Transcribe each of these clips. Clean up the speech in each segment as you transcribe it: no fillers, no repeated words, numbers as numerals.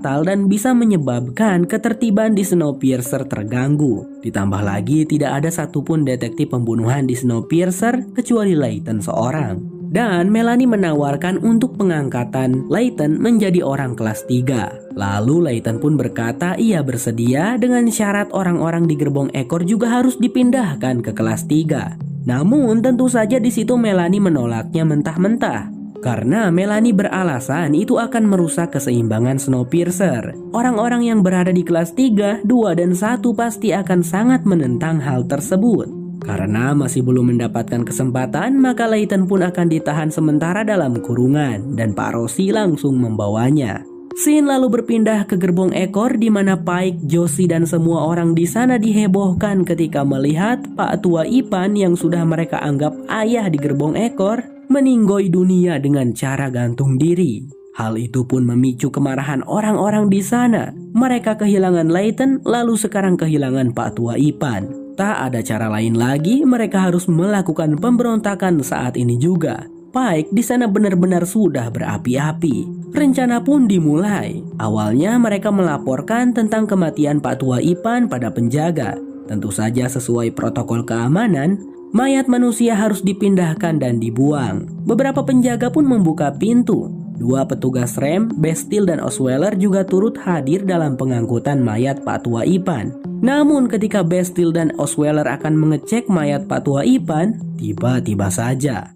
fatal dan bisa menyebabkan ketertiban di Snowpiercer terganggu. Ditambah lagi tidak ada satupun detektif pembunuhan di Snowpiercer kecuali Layton seorang. Dan Melanie menawarkan untuk pengangkatan Layton menjadi orang kelas 3. Lalu Layton pun berkata ia bersedia dengan syarat orang-orang di gerbong ekor juga harus dipindahkan ke kelas 3. Namun tentu saja di situ Melanie menolaknya mentah-mentah. Karena Melanie beralasan itu akan merusak keseimbangan Snowpiercer. Orang-orang yang berada di kelas 3, 2, dan 1 pasti akan sangat menentang hal tersebut. Karena masih belum mendapatkan kesempatan, maka Layton pun akan ditahan sementara dalam kurungan dan Pak Rossi langsung membawanya. Scene lalu berpindah ke gerbong ekor di mana Pike, Josie, dan semua orang di sana dihebohkan ketika melihat Pak Tua Ipan yang sudah mereka anggap ayah di gerbong ekor meninggoy dunia dengan cara gantung diri. Hal itu pun memicu kemarahan orang-orang di sana. Mereka kehilangan Layton lalu sekarang kehilangan Pak Tua Ipan. Tak ada cara lain lagi, mereka harus melakukan pemberontakan saat ini juga. Pike di sana benar-benar sudah berapi-api. Rencana pun dimulai. Awalnya mereka melaporkan tentang kematian Pak Tua Ipan pada penjaga. Tentu saja sesuai protokol keamanan, mayat manusia harus dipindahkan dan dibuang. Beberapa penjaga pun membuka pintu. 2 petugas rem, Bastille dan Osweiler juga turut hadir dalam pengangkutan mayat Pak Tua Ipan. Namun ketika Bastille dan Osweiler akan mengecek mayat Pak Tua Ipan, tiba-tiba saja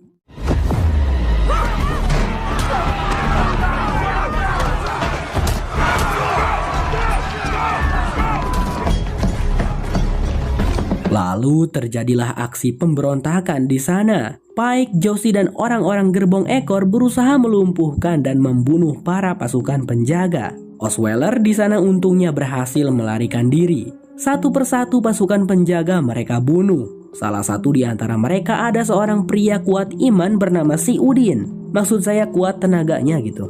lalu terjadilah aksi pemberontakan di sana. Pike, Josie, dan orang-orang gerbong ekor berusaha melumpuhkan dan membunuh para pasukan penjaga. Osweiler di sana untungnya berhasil melarikan diri. Satu persatu pasukan penjaga mereka bunuh. Salah satu di antara mereka ada seorang pria kuat iman bernama si Udin. Maksud saya kuat tenaganya gitu.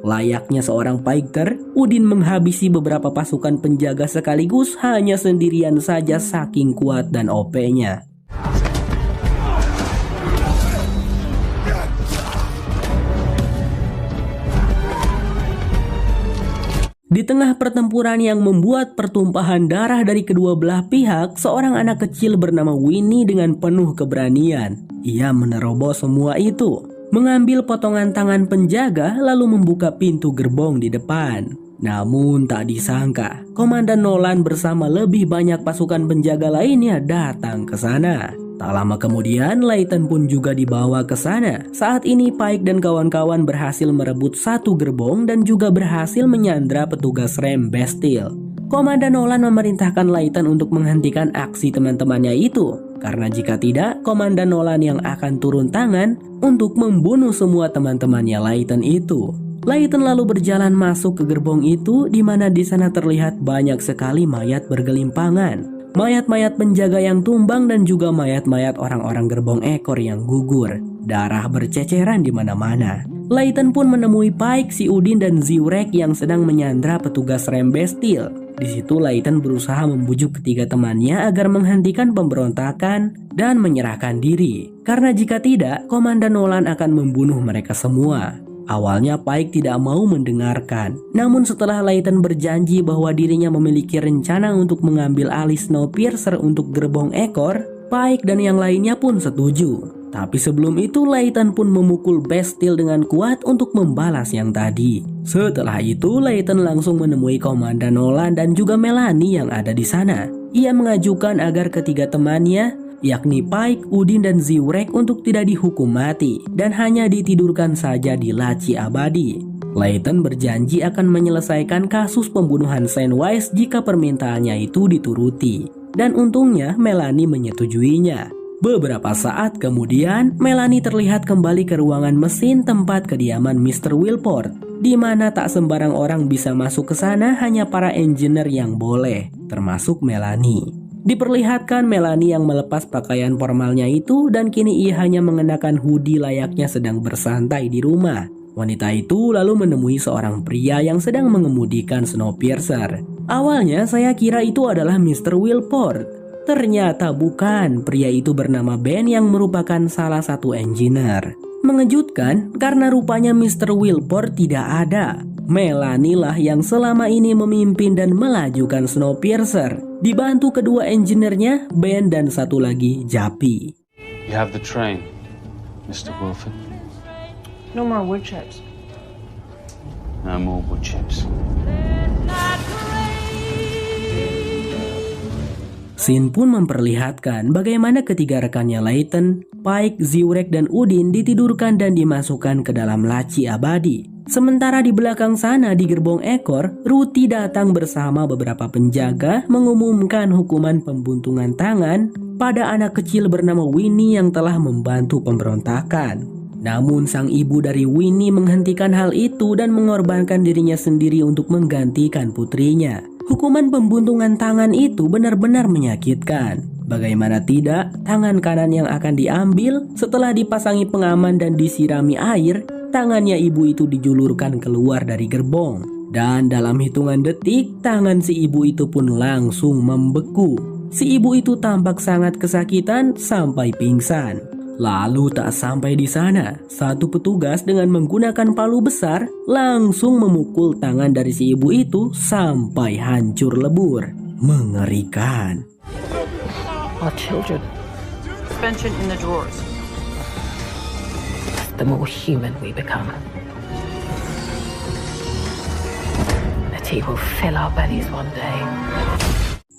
Layaknya seorang fighter, Udin menghabisi beberapa pasukan penjaga sekaligus hanya sendirian saja saking kuat dan OP-nya. Di tengah pertempuran yang membuat pertumpahan darah dari kedua belah pihak, seorang anak kecil bernama Winnie dengan penuh keberanian. Ia menerobos semua itu, mengambil potongan tangan penjaga lalu membuka pintu gerbong di depan. Namun tak disangka, Komandan Nolan bersama lebih banyak pasukan penjaga lainnya datang ke sana. Tak lama kemudian, Layton pun juga dibawa ke sana. Saat ini Pike dan kawan-kawan berhasil merebut satu gerbong dan juga berhasil menyandra petugas rem Bastille. Komandan Nolan memerintahkan Layton untuk menghentikan aksi teman-temannya itu. Karena jika tidak, Komandan Nolan yang akan turun tangan untuk membunuh semua teman-temannya Layton itu. Layton lalu berjalan masuk ke gerbong itu di mana di sana terlihat banyak sekali mayat bergelimpangan. Mayat-mayat penjaga yang tumbang dan juga mayat-mayat orang-orang gerbong ekor yang gugur. Darah berceceran di mana-mana. Layton pun menemui Pike, si Udin, dan Ziwrek yang sedang menyandra petugas rem Bastille. Di situ Layton berusaha membujuk ketiga temannya agar menghentikan pemberontakan dan menyerahkan diri. Karena jika tidak, Komandan Nolan akan membunuh mereka semua. Awalnya Pike tidak mau mendengarkan. Namun setelah Layton berjanji bahwa dirinya memiliki rencana untuk mengambil alih Snowpiercer untuk gerbong ekor, Pike dan yang lainnya pun setuju. Tapi sebelum itu Layton pun memukul Bastille dengan kuat untuk membalas yang tadi. Setelah itu Layton langsung menemui Komandan Nolan dan juga Melanie yang ada di sana. Ia mengajukan agar ketiga temannya, yakni Pike, Udin, dan Ziwrek untuk tidak dihukum mati dan hanya ditidurkan saja di laci abadi. Layton berjanji akan menyelesaikan kasus pembunuhan Sandwise jika permintaannya itu dituruti. Dan untungnya Melanie menyetujuinya. Beberapa saat kemudian, Melanie terlihat kembali ke ruangan mesin tempat kediaman Mr. Wilport, di mana tak sembarang orang bisa masuk ke sana, hanya para engineer yang boleh, termasuk Melanie. Diperlihatkan Melanie yang melepas pakaian formalnya itu dan kini ia hanya mengenakan hoodie layaknya sedang bersantai di rumah. Wanita itu lalu menemui seorang pria yang sedang mengemudikan Snowpiercer. Awalnya saya kira itu adalah Mr. Wilport. Ternyata bukan, pria itu bernama Ben yang merupakan salah satu engineer. Mengejutkan karena rupanya Mr. Wilport tidak ada. Melanie lah yang selama ini memimpin dan melajukan Snowpiercer, dibantu kedua engineer-nya, Ben dan satu lagi, Jappy. You have the train, Mr. Wilford. No more wood chips. No more wood chips. Scene pun memperlihatkan bagaimana ketiga rekannya Layton, Pike, Zyurek, dan Udin ditidurkan dan dimasukkan ke dalam laci abadi. Sementara di belakang sana di gerbong ekor, Ruthie datang bersama beberapa penjaga mengumumkan hukuman pembuntungan tangan pada anak kecil bernama Winnie yang telah membantu pemberontakan. Namun sang ibu dari Winnie menghentikan hal itu dan mengorbankan dirinya sendiri untuk menggantikan putrinya. Hukuman pembuntungan tangan itu benar-benar menyakitkan. Bagaimana tidak, tangan kanan yang akan diambil setelah dipasangi pengaman dan disirami air, tangannya ibu itu dijulurkan keluar dari gerbong. Dan dalam hitungan detik, tangan si ibu itu pun langsung membeku. Si ibu itu tampak sangat kesakitan sampai pingsan. Lalu tak sampai di sana, satu petugas dengan menggunakan palu besar langsung memukul tangan dari si ibu itu sampai hancur lebur. Mengerikan. Our children. Suspension in the drawers. The more human we become, the tea will fill our bellies one day.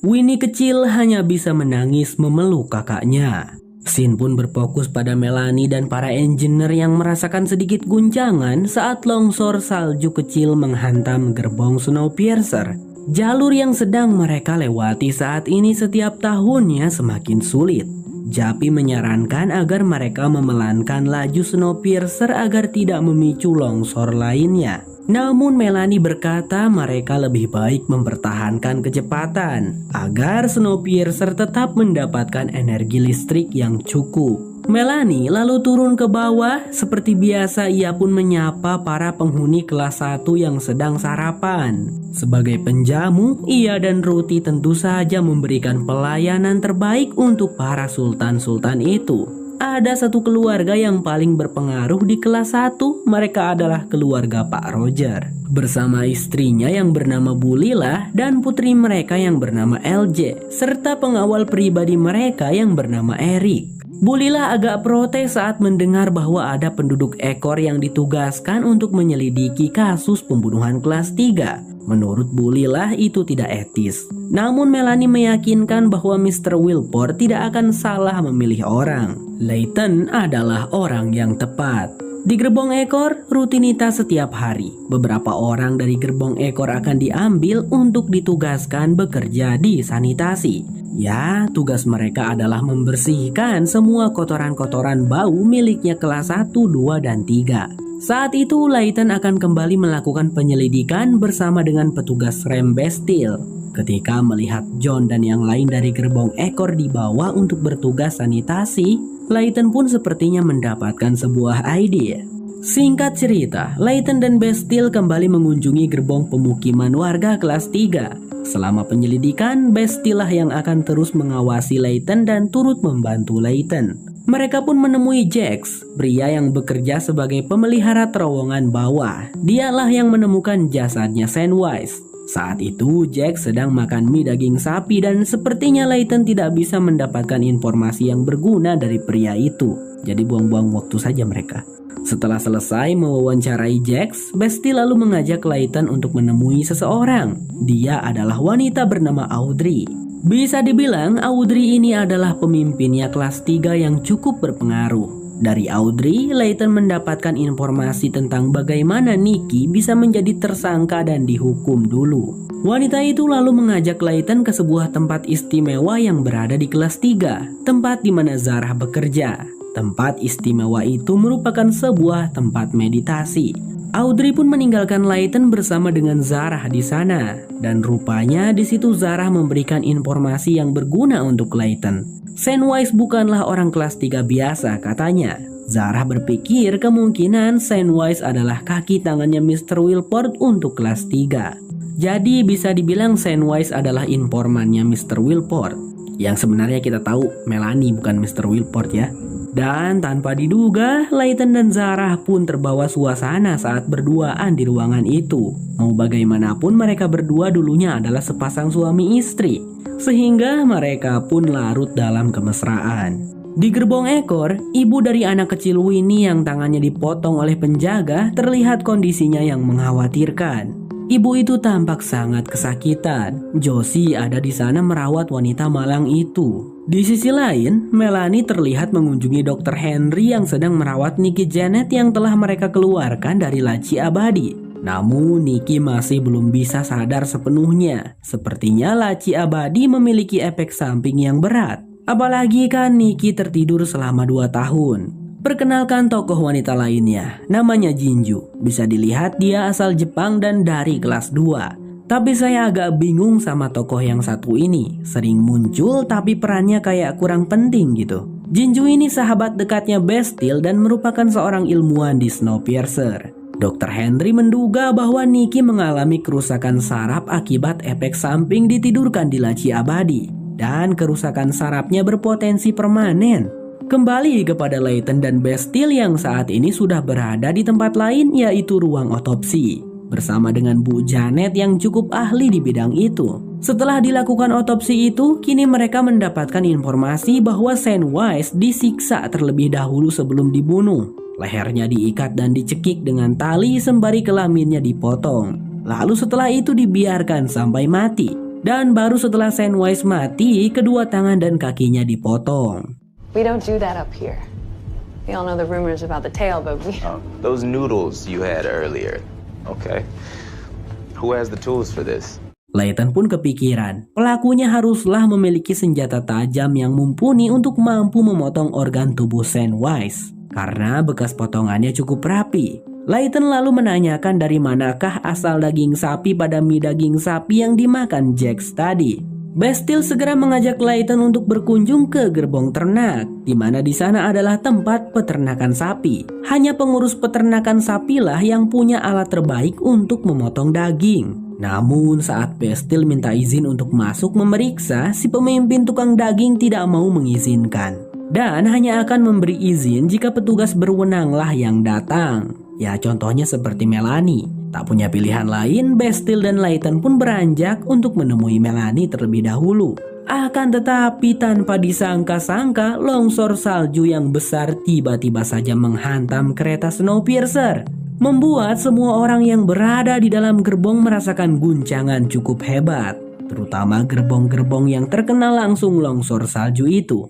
Winnie kecil hanya bisa menangis memeluk kakaknya. Scene pun berfokus pada Melanie dan para engineer yang merasakan sedikit guncangan saat longsor salju kecil menghantam gerbong Snowpiercer. Jalur yang sedang mereka lewati saat ini setiap tahunnya semakin sulit. Jappy menyarankan agar mereka memelankan laju Snowpiercer agar tidak memicu longsor lainnya. Namun Melanie berkata mereka lebih baik mempertahankan kecepatan agar Snowpiercer tetap mendapatkan energi listrik yang cukup. Melanie lalu turun ke bawah. Seperti biasa ia pun menyapa para penghuni kelas 1 yang sedang sarapan. Sebagai penjamu, ia dan Ruthie tentu saja memberikan pelayanan terbaik untuk para sultan-sultan itu. Ada satu keluarga yang paling berpengaruh di kelas 1, mereka adalah keluarga Pak Roger. Bersama istrinya yang bernama Bu Lila dan putri mereka yang bernama LJ, serta pengawal pribadi mereka yang bernama Eric. Bu Lila agak protes saat mendengar bahwa ada penduduk ekor yang ditugaskan untuk menyelidiki kasus pembunuhan kelas 3. Menurut Bu Lila itu tidak etis. Namun Melanie meyakinkan bahwa Mr. Wilport tidak akan salah memilih orang. Layton adalah orang yang tepat. Di gerbong ekor, rutinitas setiap hari. Beberapa orang dari gerbong ekor akan diambil untuk ditugaskan bekerja di sanitasi. Ya, tugas mereka adalah membersihkan semua kotoran-kotoran bau miliknya kelas 1, 2, dan 3. Saat itu, Layton akan kembali melakukan penyelidikan bersama dengan petugas rem Bastille. Ketika melihat John dan yang lain dari gerbong ekor dibawa untuk bertugas sanitasi, Layton pun sepertinya mendapatkan sebuah ide. Singkat cerita, Layton dan Bastille kembali mengunjungi gerbong pemukiman warga kelas 3. Selama penyelidikan, Bastille lah yang akan terus mengawasi Layton dan turut membantu Layton. Mereka pun menemui Jax, pria yang bekerja sebagai pemelihara terowongan bawah. Dialah yang menemukan jasadnya Sandwise. Saat itu Jax sedang makan mie daging sapi dan sepertinya Layton tidak bisa mendapatkan informasi yang berguna dari pria itu. Jadi buang-buang waktu saja mereka. Setelah selesai mewawancarai Jax, Bastille lalu mengajak Layton untuk menemui seseorang. Dia adalah wanita bernama Audrey. Bisa dibilang Audrey ini adalah pemimpinnya kelas 3 yang cukup berpengaruh. Dari Audrey, Layton mendapatkan informasi tentang bagaimana Nikki bisa menjadi tersangka dan dihukum dulu. Wanita itu lalu mengajak Layton ke sebuah tempat istimewa yang berada di kelas 3, tempat di mana Zarah bekerja. Tempat istimewa itu merupakan sebuah tempat meditasi. Audrey pun meninggalkan Layton bersama dengan Zarah di sana, dan rupanya di situ Zarah memberikan informasi yang berguna untuk Layton. Sandwise bukanlah orang kelas 3 biasa katanya. Zarah berpikir kemungkinan Sandwise adalah kaki tangannya Mr. Wilport untuk kelas 3. Jadi bisa dibilang Sandwise adalah informannya Mr. Wilport. Yang sebenarnya kita tahu Melanie bukan Mr. Wilport ya. Dan tanpa diduga, Layton dan Zarah pun terbawa suasana saat berduaan di ruangan itu. Mau bagaimanapun mereka berdua dulunya adalah sepasang suami istri, sehingga mereka pun larut dalam kemesraan. Di gerbong ekor, ibu dari anak kecil Winnie yang tangannya dipotong oleh penjaga terlihat kondisinya yang mengkhawatirkan. Ibu itu tampak sangat kesakitan. Josie ada di sana merawat wanita malang itu. Di sisi lain, Melanie terlihat mengunjungi Dr. Henry yang sedang merawat Nicky Janet yang telah mereka keluarkan dari laci abadi. Namun Nicky masih belum bisa sadar sepenuhnya. Sepertinya laci abadi memiliki efek samping yang berat. Apalagi kan Nicky tertidur selama 2 tahun. Perkenalkan tokoh wanita lainnya, namanya Jinju. Bisa dilihat dia asal Jepang dan dari kelas 2. Tapi saya agak bingung sama tokoh yang satu ini. Sering muncul tapi perannya kayak kurang penting gitu. Jinju ini sahabat dekatnya Bastille dan merupakan seorang ilmuwan di Snowpiercer. Dr. Henry menduga bahwa Nicky mengalami kerusakan saraf akibat efek samping ditidurkan di laci abadi. Dan kerusakan sarafnya berpotensi permanen. Kembali kepada Layton dan Bastille yang saat ini sudah berada di tempat lain, yaitu ruang otopsi. Bersama dengan Bu Janet yang cukup ahli di bidang itu. Setelah dilakukan otopsi itu, kini mereka mendapatkan informasi bahwa Sandwise disiksa terlebih dahulu sebelum dibunuh. Lehernya diikat dan dicekik dengan tali sembari kelaminnya dipotong. Lalu setelah itu dibiarkan sampai mati. Dan baru setelah Sandwise mati, kedua tangan dan kakinya dipotong. We don't do that up here. We all know the rumors about the tail, but we... Those noodles you had earlier. Okay. Who has the tools for this? Layton pun kepikiran, pelakunya haruslah memiliki senjata tajam yang mumpuni untuk mampu memotong organ tubuh Sandwise. Karena bekas potongannya cukup rapi. Layton lalu menanyakan dari manakah asal daging sapi pada mie daging sapi yang dimakan Jax tadi. Bastille segera mengajak Layton untuk berkunjung ke gerbong ternak, di mana di sana adalah tempat peternakan sapi. Hanya pengurus peternakan sapilah yang punya alat terbaik untuk memotong daging. Namun saat Bastille minta izin untuk masuk memeriksa, si pemimpin tukang daging tidak mau mengizinkan. Dan hanya akan memberi izin jika petugas berwenanglah yang datang. Ya contohnya seperti Melanie. Tak punya pilihan lain, Bastille dan Layton pun beranjak untuk menemui Melanie terlebih dahulu. Akan tetapi tanpa disangka-sangka, longsor salju yang besar tiba-tiba saja menghantam kereta Snowpiercer. Membuat semua orang yang berada di dalam gerbong merasakan guncangan cukup hebat. Terutama gerbong-gerbong yang terkena langsung longsor salju itu.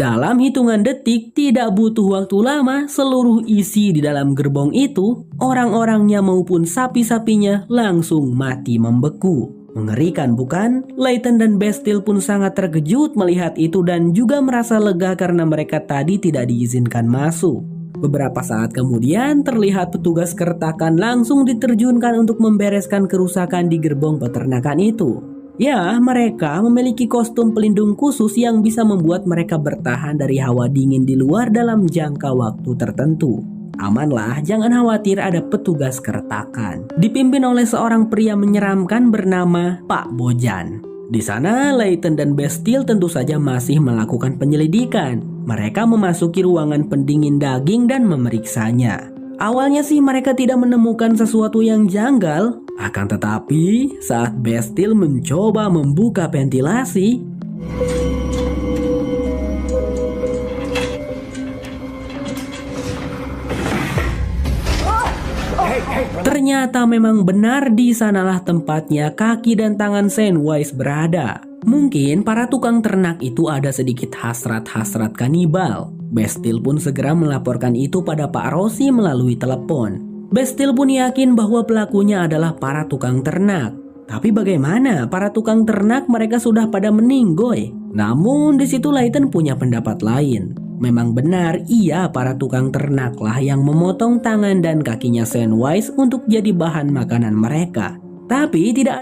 Dalam hitungan detik, tidak butuh waktu lama, seluruh isi di dalam gerbong itu, orang-orangnya maupun sapi-sapinya langsung mati membeku. Mengerikan bukan? Layton dan Bastille pun sangat terkejut melihat itu dan juga merasa lega karena mereka tadi tidak diizinkan masuk. Beberapa saat kemudian terlihat petugas keretakan langsung diterjunkan untuk membereskan kerusakan di gerbong peternakan itu. Ya, mereka memiliki kostum pelindung khusus yang bisa membuat mereka bertahan dari hawa dingin di luar dalam jangka waktu tertentu. Amanlah, jangan khawatir, ada petugas keretakan. Dipimpin oleh seorang pria menyeramkan bernama Pak Bojan. Di sana, Layton dan Bastille tentu saja masih melakukan penyelidikan. Mereka memasuki ruangan pendingin daging dan memeriksanya. Awalnya sih mereka tidak menemukan sesuatu yang janggal. Akan tetapi, saat Bastille mencoba membuka ventilasi, ternyata memang benar di sanalah tempatnya kaki dan tangan Sandwise berada. Mungkin para tukang ternak itu ada sedikit hasrat-hasrat kanibal. Bastille pun segera melaporkan itu pada Pak Rossi melalui telepon. Bastille pun yakin bahwa pelakunya adalah para tukang ternak. Tapi bagaimana para tukang ternak, mereka sudah pada meninggoy. Namun di situ Layton punya pendapat lain. Memang benar iya para tukang ternaklah yang memotong tangan dan kakinya Sandwise untuk jadi bahan makanan mereka. Tapi tidak